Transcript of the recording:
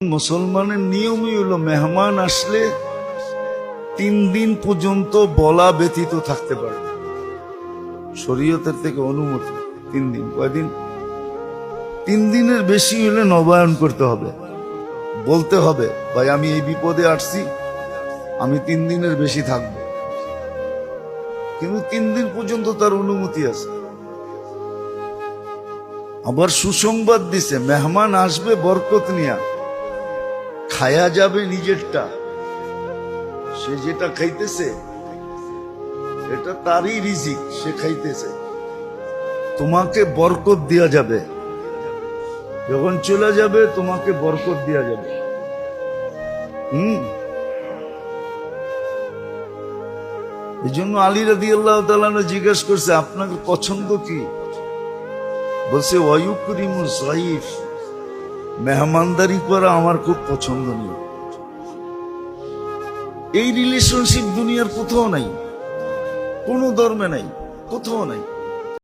মুসলমানের নিয়মই হলো মেহমান আসলে 3 দিন পর্যন্ত বলা ব্যতীত থাকতে পারবে। শরীয়তের থেকে অনুমতি 3 দিন। কয়দিন? 3 দিনের বেশি হলে নবায়ন করতে হবে, বলতে হবে ভাই আমি এই বিপদে আসছি, আমি 3 দিনের বেশি থাকবো। কিন্তু 3 দিন পর্যন্ত তার অনুমতি আছে। আবার সুসংবাদ দিছে, মেহমান আসবে বরকত নিয়া, খায়া যাবে নিজেরটা, সে যেটা খাইতেছে এটা তারই রিজিক, সে খাইতেছে, তোমাকে বরকত দেয়া যাবে, যখন চলে যাবে তোমাকে বরকত দেয়া যাবে। এই জন্য আলী রাদিয়াল্লাহু তাআলা জিজ্ঞেস করছে আপনার পছন্দ কি? বলছে ওয়ায়ুকরিমু যায়িফ, মেহমানদারি করা আমার খুব পছন্দনীয়। এই রিলেশনশিপ দুনিয়ার কোথাও নাই, কোন ধর্মে নাই, কোথাও নাই।